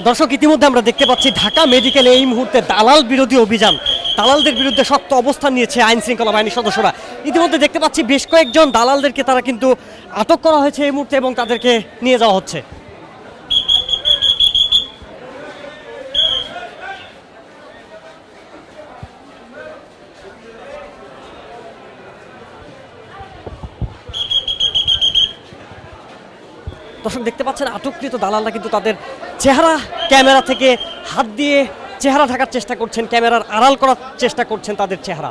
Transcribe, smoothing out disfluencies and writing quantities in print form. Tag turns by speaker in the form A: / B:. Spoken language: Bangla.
A: দর্শক, ইতিমধ্যে আমরা দেখতে পাচ্ছি ঢাকা মেডিকেলে এই মুহূর্তে দালাল বিরোধী অভিযান, দালালদের বিরুদ্ধে শক্ত অবস্থান নিয়েছে আইন শৃঙ্খলা বাহিনীর সদস্যরা। ইতিমধ্যে দেখতে পাচ্ছি বেশ কয়েকজন দালালদেরকে তারা কিন্তু আটক করা হয়েছে এই মুহূর্তে এবং তাদেরকে নিয়ে যাওয়া হচ্ছে। দর্শক দেখতে পাচ্ছেন আটককৃত দালালরা কিন্তু তাদের চেহারা ক্যামেরা থেকে হাত দিয়ে চেহারা ঢাকার চেষ্টা করছেন, ক্যামেরার আড়াল করার চেষ্টা করছেন তাদের চেহারা।